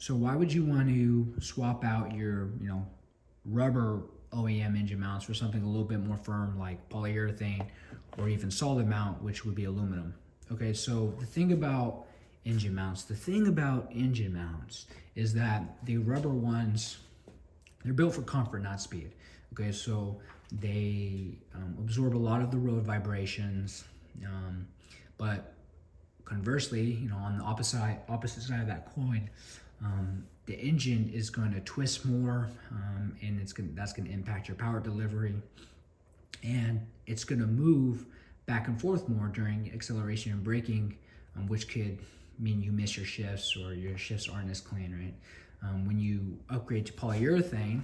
So why would you want to swap out your, rubber OEM engine mounts for something a little bit more firm like polyurethane or even solid mount, which would be aluminum? Okay, so the thing about engine mounts is that the rubber ones, they're built for comfort, not speed. Okay, so they absorb a lot of the road vibrations, but conversely, on the opposite side of that coin, the engine is going to twist more, and that's going to impact your power delivery, and it's going to move back and forth more during acceleration and braking, which could mean you miss your shifts or your shifts aren't as clean, right? When you upgrade to polyurethane,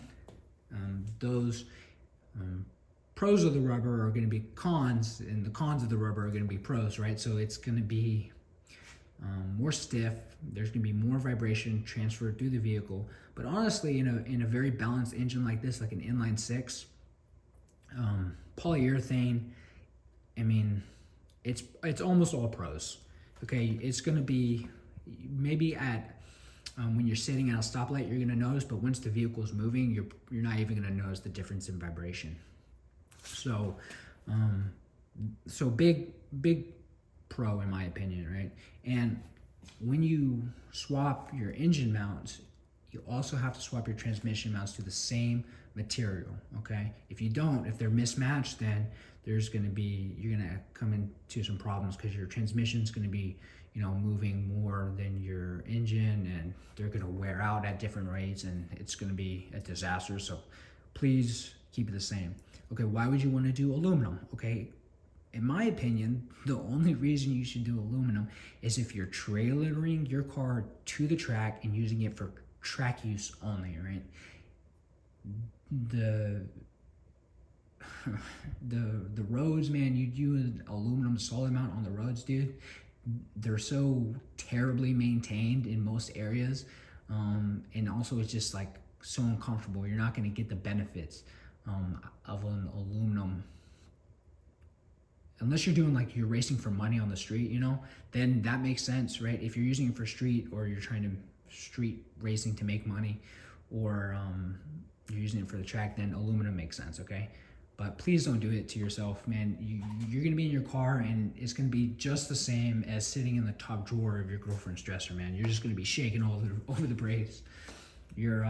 those pros of the rubber are going to be cons, and the cons of the rubber are going to be pros, right? So it's going to be more stiff. There's going to be more vibration transferred through the vehicle. But honestly, in a very balanced engine like this, like an inline six, polyurethane, I mean, it's almost all pros. Okay, it's going to be maybe at when you're sitting at a stoplight, you're going to notice, but once the vehicle is moving, you're not even going to notice the difference in vibration. So, big pro in my opinion, right? And when you swap your engine mounts, you also have to swap your transmission mounts to the same material. Okay, if you don't, if they're mismatched, then you're gonna come into some problems because your transmission's gonna be moving more than your engine, and they're gonna wear out at different rates, and it's gonna be a disaster. So please keep it the same. Okay, why would you want to do aluminum? Okay, in my opinion, the only reason you should do aluminum is if you're trailering your car to the track and using it for track use only, right? The roads, man, you use aluminum solid mount on the roads, dude. They're so terribly maintained in most areas, and also it's just like so uncomfortable. You're not going to get the benefits of an aluminum unless you're doing like you're racing for money on the street, then that makes sense, right? If you're using it for street, or you're trying to street racing to make money, or you're using it for the track, then aluminum makes sense, okay? But please don't do it to yourself, man. You're gonna be in your car, and it's gonna be just the same as sitting in the top drawer of your girlfriend's dresser, man. You're just gonna be shaking all over the brakes. Your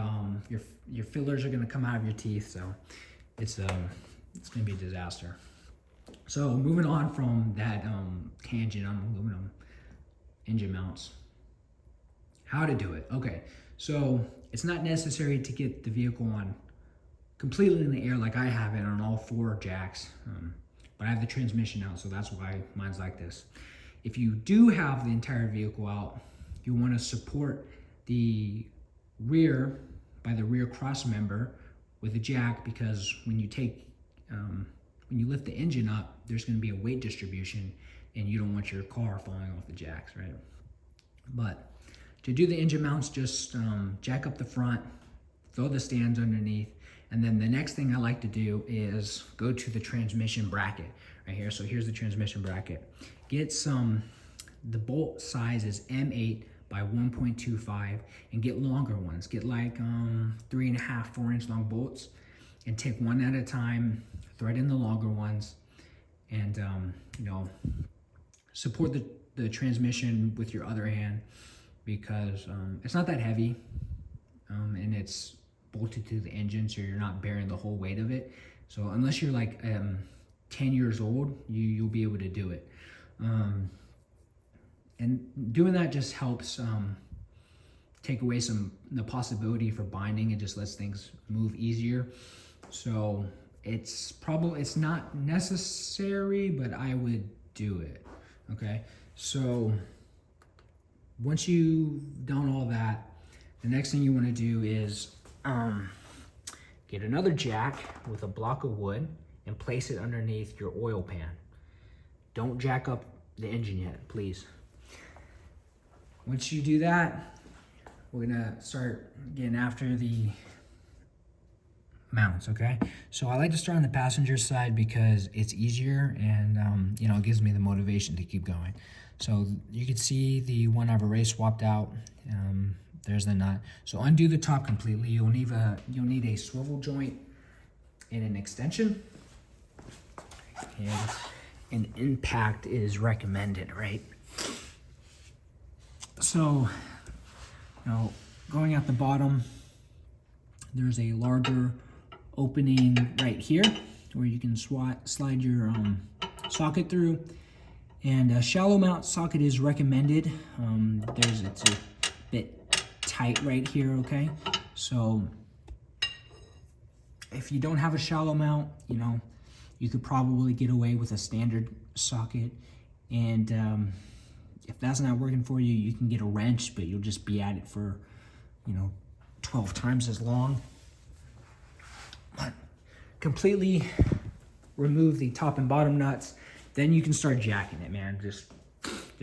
fillers are gonna come out of your teeth, so it's gonna be a disaster. So moving on from that tangent on aluminum engine mounts, how to do it. Okay, so it's not necessary to get the vehicle on completely in the air like I have it on all four jacks, but I have the transmission out, so that's why mine's like this. If you do have the entire vehicle out, you want to support the rear by the rear cross member with a jack, because when you lift the engine up, there's going to be a weight distribution, and you don't want your car falling off the jacks, right? But to do the engine mounts, just jack up the front, throw the stands underneath, and then the next thing I like to do is go to the transmission bracket right here. So here's the transmission bracket. Get the bolt size is M8 by 1.25, and get longer ones. Get like 3.5, 4 inch long bolts, and take one at a time, thread in the longer ones, and support the transmission with your other hand, because it's not that heavy, and it's bolted to the engine, so you're not bearing the whole weight of it. So unless you're like 10 years old, you'll be able to do it. And doing that just helps take away the possibility for binding. It just lets things move easier. So it's not necessary, but I would do it. Okay, so once you've done all that, the next thing you want to do is get another jack with a block of wood and place it underneath your oil pan. Don't jack up the engine yet, please. Once you do that, we're gonna start getting after the mounts, okay? So I like to start on the passenger side because it's easier, and it gives me the motivation to keep going. So you can see the one I've already swapped out. there's the nut. So undo the top completely. You'll need a swivel joint and an extension. And an impact is recommended, right? So, going at the bottom, there's a larger opening right here where you can slide your socket through. And a shallow mount socket is recommended. It's a bit tight right here, okay? So if you don't have a shallow mount, you could probably get away with a standard socket. And if that's not working for you, you can get a wrench, but you'll just be at it for, 12 times as long. But completely remove the top and bottom nuts. Then you can start jacking it, man. Just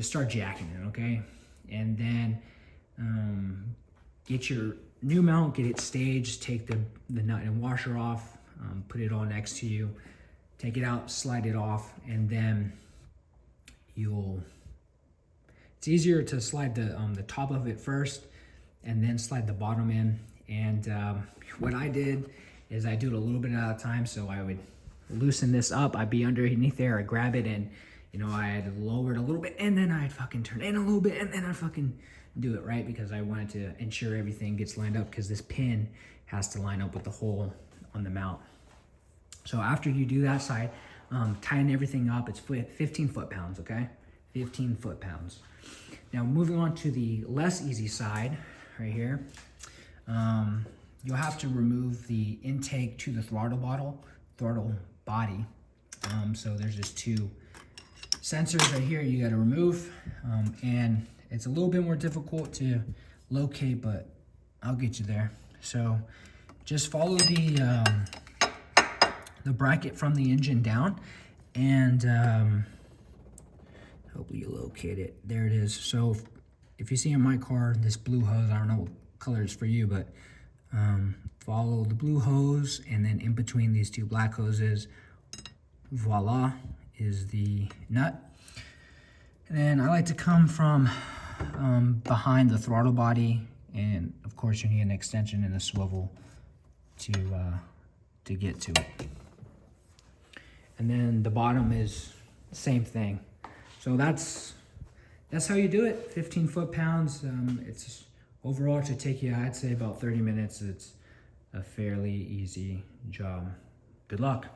start jacking it, okay? And then get your new mount, get it staged, take the nut and washer off, put it all next to you, take it out, slide it off, and then it's easier to slide the top of it first and then slide the bottom in. And what I did is I do it a little bit at a time. So I would loosen this up, I'd be underneath there, I'd grab it, and I'd lower it a little bit, and then I'd fucking turn in a little bit, and then I'd fucking do it, right? Because I wanted to ensure everything gets lined up, because this pin has to line up with the hole on the mount. So after you do that side, tighten everything up. It's 15 foot-pounds, okay? 15 foot-pounds. Now moving on to the less easy side, right here, you'll have to remove the intake to the throttle body. So there's just two sensors right here you got to remove, and it's a little bit more difficult to locate, but I'll get you there. So just follow the bracket from the engine down, and hopefully you locate it. There it is. So if you see in my car this blue hose, I don't know what color it's for you, but follow the blue hose, and then in between these two black hoses, voila, is the nut. And then I like to come from behind the throttle body, and of course you need an extension and a swivel to get to it. And then the bottom is the same thing. So that's how you do it. 15 foot-pounds. It's overall, it should take you, I'd say, about 30 minutes. It's a fairly easy job. Good luck.